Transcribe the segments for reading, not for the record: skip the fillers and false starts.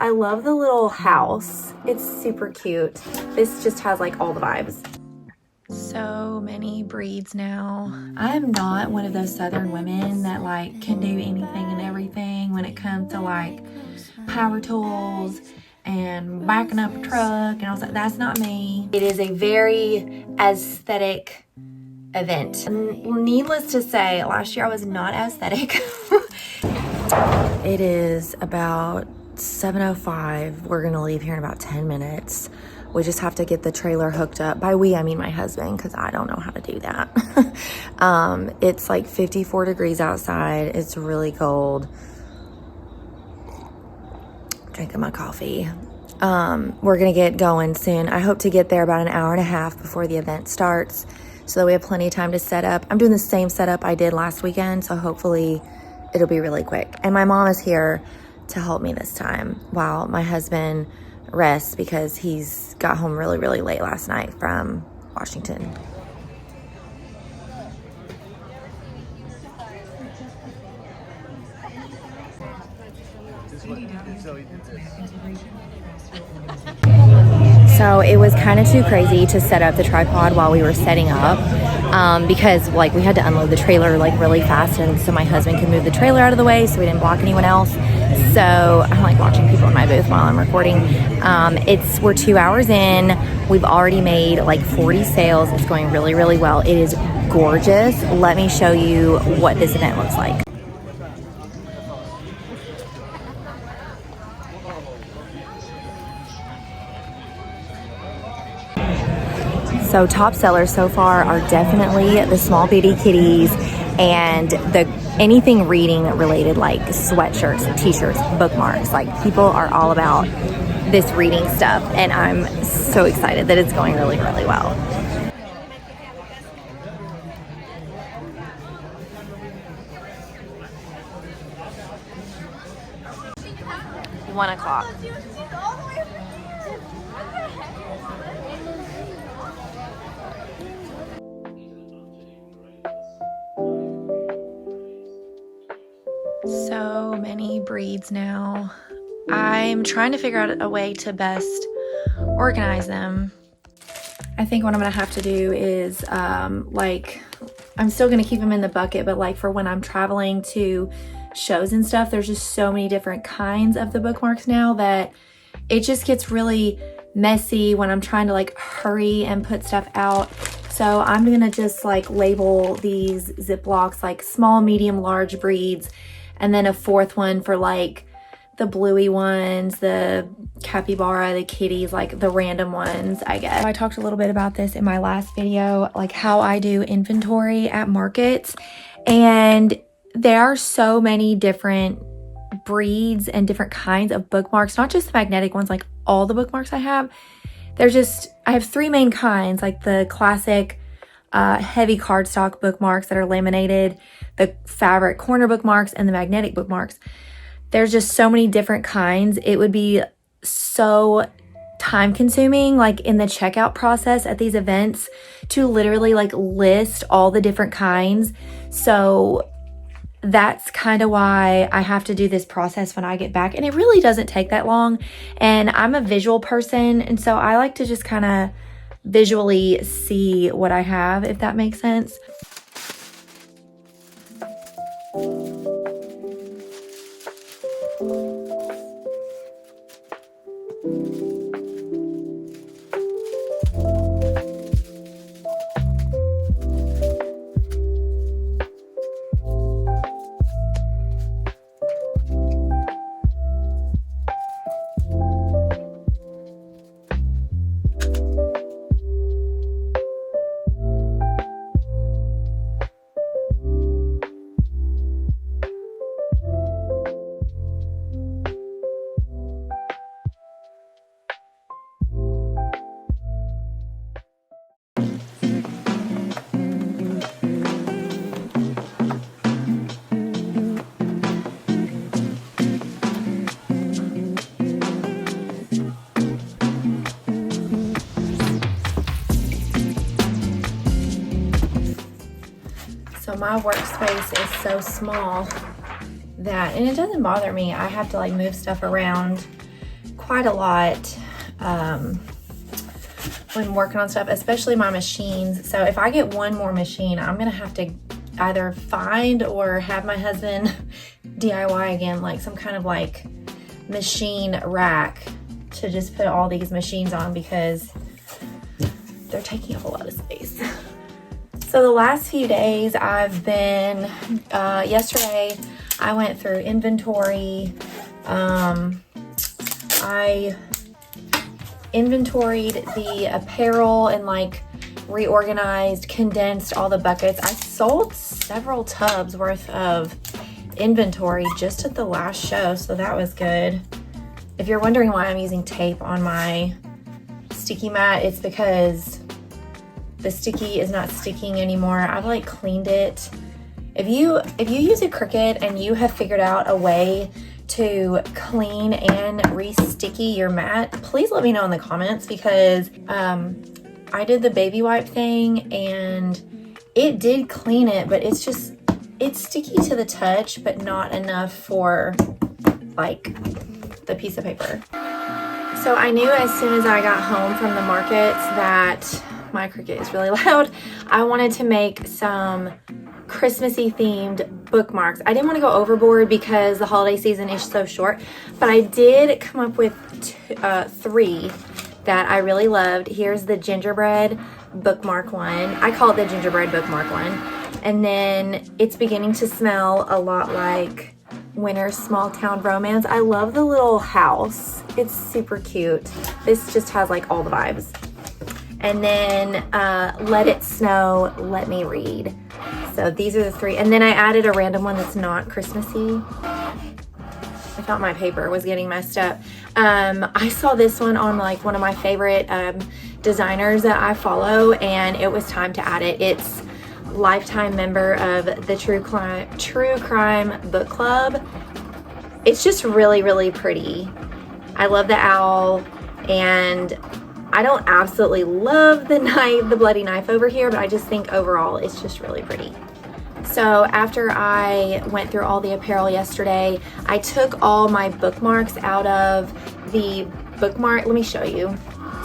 I love the little house. It's super cute. This just has like all the vibes. So many breeds now. I am not one of those Southern women that like can do anything and everything when it comes to like power tools and backing up a truck and all that. That's not me. It is a very aesthetic event. Needless to say, last year I was not aesthetic. It is about 7:05. We're gonna leave here in about 10 minutes. We just have to get the trailer hooked up. By we, I mean my husband, because I don't know how to do that. It's like 54 degrees outside. It's really cold. Drinking my coffee. We're gonna get going soon. I hope to get there about an hour and a half before the event starts so that we have plenty of time to set up. I'm doing the same setup I did last weekend, so hopefully it'll be really quick. And my mom is here to help me this time while my husband rests because he's got home really, really late last night from Washington. So it was kind of too crazy to set up the tripod while we were setting up because like we had to unload the trailer like really fast, and so my husband could move the trailer out of the way so we didn't block anyone else. So I like watching people in my booth while I'm recording. We're 2 hours in. We've already made like 40 sales. It's going really, really well. It is gorgeous. Let me show you what this event looks like. So top sellers so far are definitely the small bitty kitties and anything reading related, like sweatshirts, t-shirts, bookmarks. Like people are all about this reading stuff, and I'm so excited that it's going really, really well. One o'clock. So many breeds now. I'm trying to figure out a way to best organize them. I think what I'm gonna have to do is like, I'm still gonna keep them in the bucket, but like for when I'm traveling to shows and stuff, there's just so many different kinds of the bookmarks now that it just gets really messy when I'm trying to like hurry and put stuff out. So I'm gonna just like label these Ziplocs like small, medium, large breeds, and then a fourth one for like the bluey ones, the capybara, the kitties, like the random ones, I guess. I talked a little bit about this in my last video, like how I do inventory at markets. And there are so many different breeds and different kinds of bookmarks, not just the magnetic ones, like all the bookmarks I have. I have three main kinds, like the classic heavy cardstock bookmarks that are laminated, the fabric corner bookmarks, and the magnetic bookmarks. There's just so many different kinds. It would be so time consuming, like in the checkout process at these events, to literally like list all the different kinds. So that's kind of why I have to do this process when I get back. And it really doesn't take that long. And I'm a visual person, and so I like to just kind of visually see what I have, if that makes sense. So my workspace is so small that, and it doesn't bother me, I have to like move stuff around quite a lot when working on stuff, especially my machines. So if I get one more machine, I'm gonna have to either find or have my husband DIY again, like some kind of like machine rack to just put all these machines on, because they're taking up a lot of space. So the last few days I've been, yesterday I went through inventory. I inventoried the apparel and like reorganized, condensed all the buckets. I sold several tubs worth of inventory just at the last show, so that was good. If you're wondering why I'm using tape on my sticky mat, it's because the sticky is not sticking anymore. I've like cleaned it. If you use a Cricut and you have figured out a way to clean and re-sticky your mat, please let me know in the comments, because I did the baby wipe thing and it did clean it, but it's sticky to the touch, but not enough for like the piece of paper. So I knew as soon as I got home from the markets that my Cricut is really loud. I wanted to make some Christmassy themed bookmarks. I didn't want to go overboard because the holiday season is so short, but I did come up with three that I really loved. Here's the gingerbread bookmark one. I call it the gingerbread bookmark one. And then it's beginning to smell a lot like Winter's Small Town Romance. I love the little house. It's super cute. This just has like all the vibes. And then Let It Snow, Let Me Read. So these are the three. And then I added a random one that's not Christmassy. I thought my paper was getting messed up. I saw this one on like one of my favorite designers that I follow, and it was time to add it. It's lifetime member of the True Crime Book Club. It's just really, really pretty. I love the owl, and I don't absolutely love the knife, the bloody knife over here, but I just think overall it's just really pretty. So after I went through all the apparel yesterday, I took all my bookmarks out of the bookmark. Let me show you.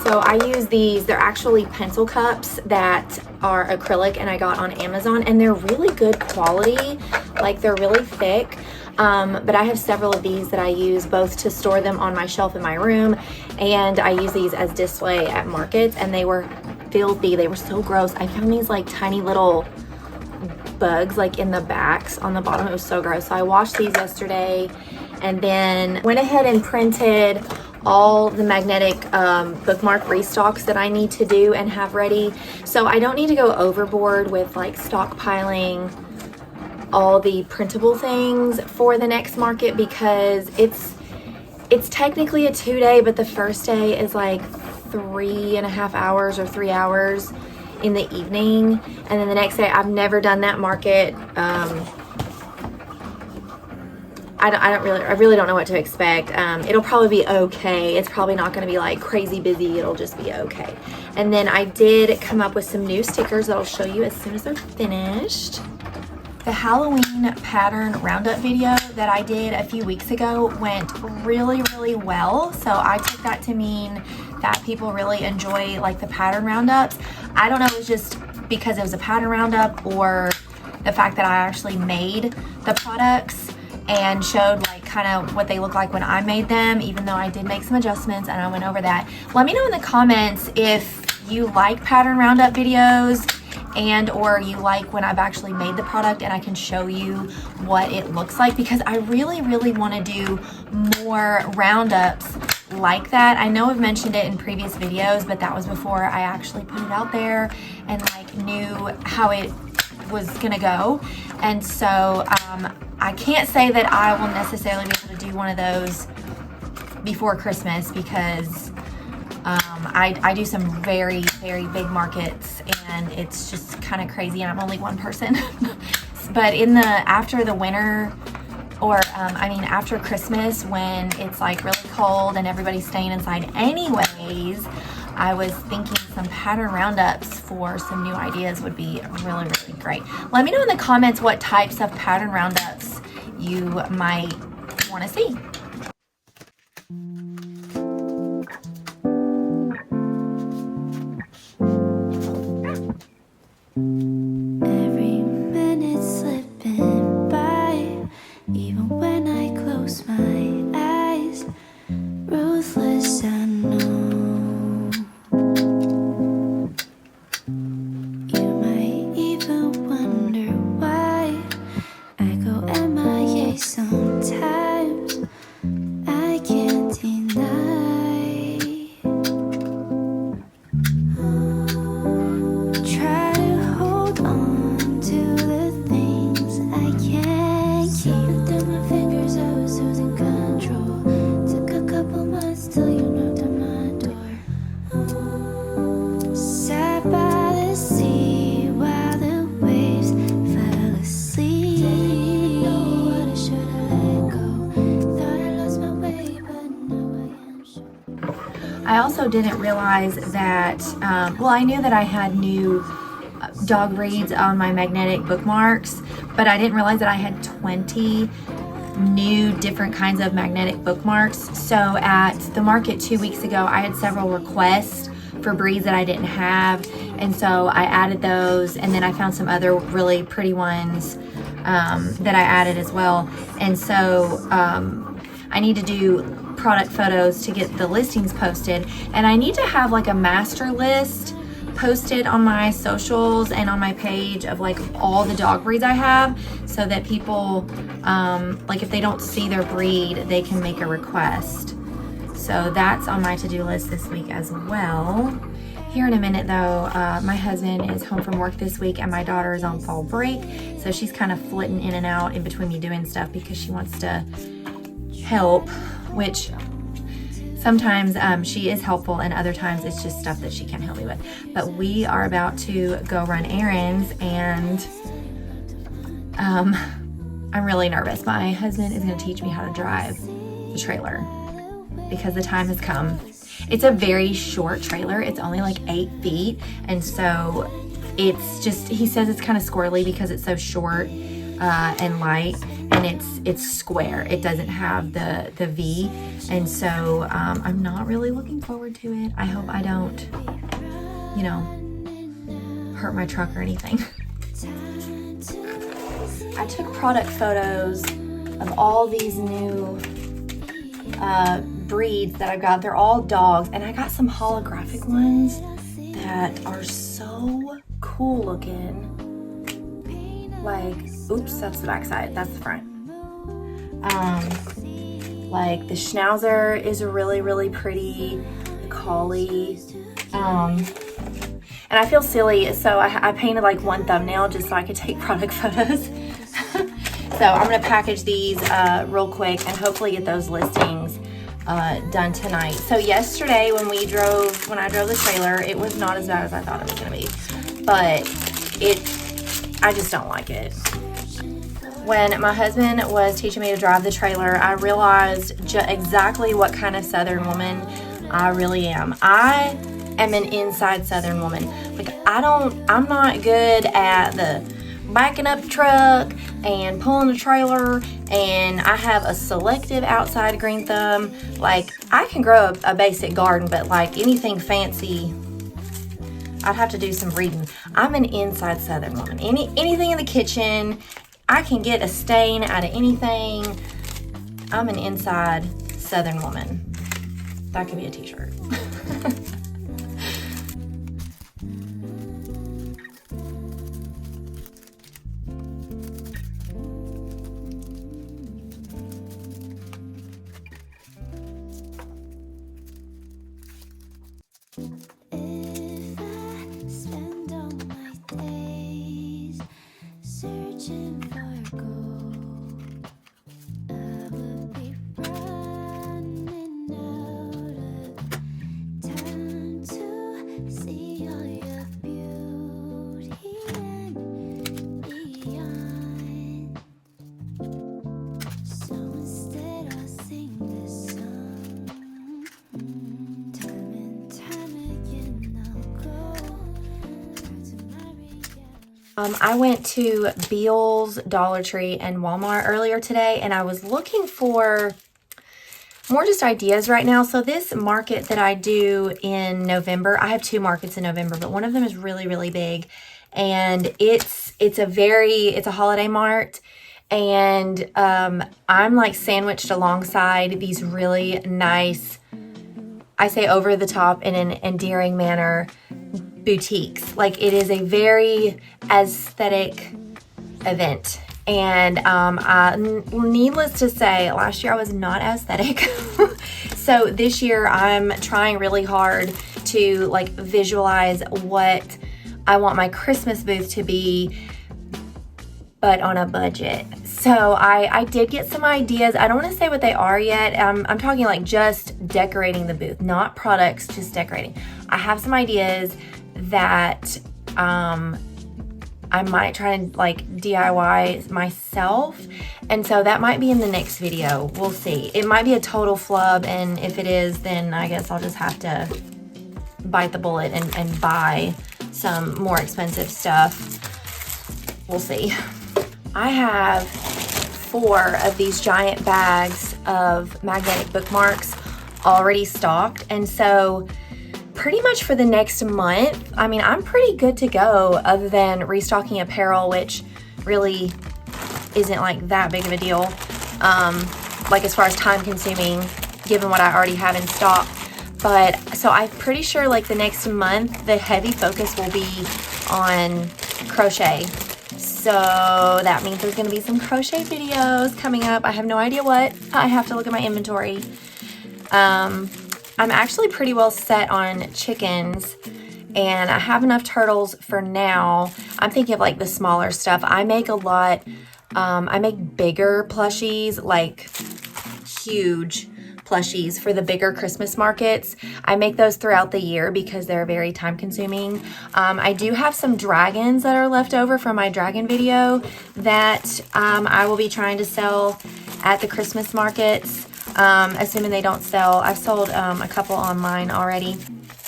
So I use these. They're actually pencil cups that are acrylic, and I got on Amazon, and they're really good quality. Like, they're really thick. But I have several of these that I use both to store them on my shelf in my room, and I use these as display at markets, and they were filthy. They were so gross. I found these like tiny little bugs like in the backs on the bottom. It was so gross. So I washed these yesterday, and then went ahead and printed all the magnetic bookmark restocks that I need to do and have ready. So I don't need to go overboard with like stockpiling all the printable things for the next market, because it's technically a 2-day, but the first day is like 3.5 hours or 3 hours in the evening, and then the next day, I've never done that market. I really don't know what to expect. It'll probably be okay. It's probably not going to be like crazy busy. It'll just be okay. And then I did come up with some new stickers that I'll show you as soon as they're finished. The Halloween pattern roundup video that I did a few weeks ago went really, really well. So I took that to mean that people really enjoy like the pattern roundups. I don't know if it was just because it was a pattern roundup or the fact that I actually made the products and showed like kind of what they look like when I made them, even though I did make some adjustments and I went over that. Let me know in the comments if you like pattern roundup videos and or you like when I've actually made the product and I can show you what it looks like, because I really, really want to do more roundups like that. I know I've mentioned it in previous videos, but that was before I actually put it out there and like knew how it was gonna go. And so I can't say that I will necessarily be able to do one of those before Christmas, because I do some very, very big markets and it's just kind of crazy, and I'm only one person. But in after the winter, or after Christmas, when it's like really cold and everybody's staying inside anyways, I was thinking some pattern roundups for some new ideas would be really, really great. Let me know in the comments what types of pattern roundups you might want to see. I also didn't realize that, well, I knew that I had new dog breeds on my magnetic bookmarks, but I didn't realize that I had 20 new different kinds of magnetic bookmarks. So at the market 2 weeks ago, I had several requests for breeds that I didn't have, and so I added those, and then I found some other really pretty ones that I added as well. And so I need to do product photos to get the listings posted, and I need to have like a master list posted on my socials and on my page of like all the dog breeds I have, so that people like if they don't see their breed, they can make a request. So that's on my to-do list this week as well. Here in a minute though, my husband is home from work this week and my daughter is on fall break, so she's kind of flitting in and out in between me doing stuff because she wants to help, which sometimes she is helpful and other times it's just stuff that she can't help me with. But we are about to go run errands, and I'm really nervous. My husband is going to teach me how to drive the trailer because the time has come. It's a very short trailer. It's only like 8 feet, and so it's just, he says it's kind of squirrely because it's so short and light, and it's square. It doesn't have the V, and so I'm not really looking forward to it. I hope I don't, you know, hurt my truck or anything. I took product photos of all these new breeds that I've got. They're all dogs, and I got some holographic ones that are so cool looking. Like, oops, that's the back side, that's the front. Like the Schnauzer is really, really pretty, the Collie. And I feel silly, so I painted like one thumbnail just so I could take product photos. So I'm gonna package these real quick and hopefully get those listings done tonight. So yesterday when I drove the trailer, it was not as bad as I thought it was gonna be, but I just don't like it. When my husband was teaching me to drive the trailer, I realized exactly what kind of Southern woman I really am. I am an inside Southern woman. Like I'm not good at the backing up the truck and pulling the trailer, and I have a selective outside green thumb. Like I can grow a basic garden, but like anything fancy, I'd have to do some reading. I'm an inside Southern woman. Anything in the kitchen, I can get a stain out of anything. I'm an inside Southern woman. That could be a t-shirt. I went to Beal's, Dollar Tree, and Walmart earlier today, and I was looking for more just ideas right now. So this market that I do in November, I have 2 markets in November, but one of them is really, really big, and it's a holiday mart, and I'm like sandwiched alongside these really nice, I say over the top in an endearing manner, boutiques. Like it is a very aesthetic event, and needless to say, last year I was not aesthetic. So this year I'm trying really hard to like visualize what I want my Christmas booth to be, but on a budget. So I did get some ideas. I don't want to say what they are yet. I'm talking like just decorating the booth, not products, just decorating. I have some ideas that I I might try and like DIY myself. And so that might be in the next video. We'll see. It might be a total flub, and if it is, then I guess I'll just have to bite the bullet and buy some more expensive stuff. We'll see. I have 4 of these giant bags of magnetic bookmarks already stocked, and so pretty much for the next month, I mean, I'm pretty good to go, other than restocking apparel, which really isn't like that big of a deal, like as far as time consuming, given what I already have in stock. But so I'm pretty sure like the next month, the heavy focus will be on crochet. So that means there's gonna be some crochet videos coming up. I have no idea what. I have to look at my inventory. I'm actually pretty well set on chickens, and I have enough turtles for now. I'm thinking of like the smaller stuff. I make a lot, I make bigger plushies, like huge plushies for the bigger Christmas markets. I make those throughout the year because they're very time consuming. I do have some dragons that are left over from my dragon video that I will be trying to sell at the Christmas markets, assuming they don't sell. I've sold a couple online already.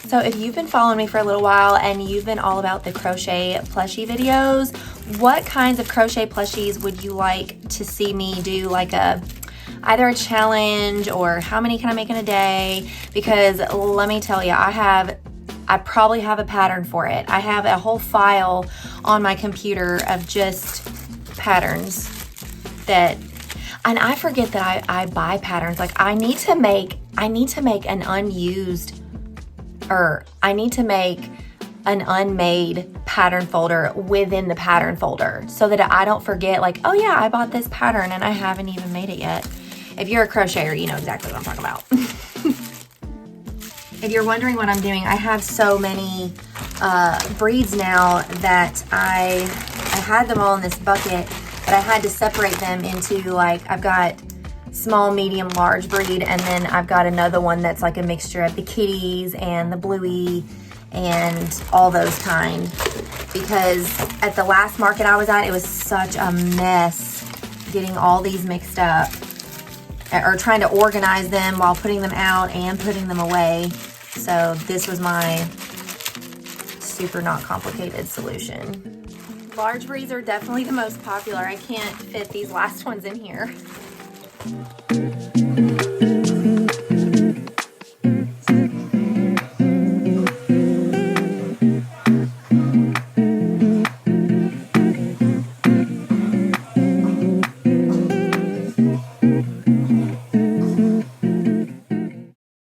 So if you've been following me for a little while and you've been all about the crochet plushie videos, what kinds of crochet plushies would you like to see me do, like either a challenge or how many can I make in a day? Because let me tell you, I probably have a pattern for it. I have a whole file on my computer of just patterns that, and I forget that I buy patterns. Like I need to make an unused, or I need to make an unmade pattern folder within the pattern folder so that I don't forget, like, oh yeah, I bought this pattern and I haven't even made it yet. If you're a crocheter, you know exactly what I'm talking about. If you're wondering what I'm doing, I have so many breeds now that I had them all in this bucket, but I had to separate them into, like, I've got small, medium, large breed, and then I've got another one that's like a mixture of the kitties and the bluey and all those kind, because at the last market I was at, it was such a mess getting all these mixed up, or trying to organize them while putting them out and putting them away. So this was my super not complicated solution. Large breeds are definitely the most popular. I can't fit these last ones in here.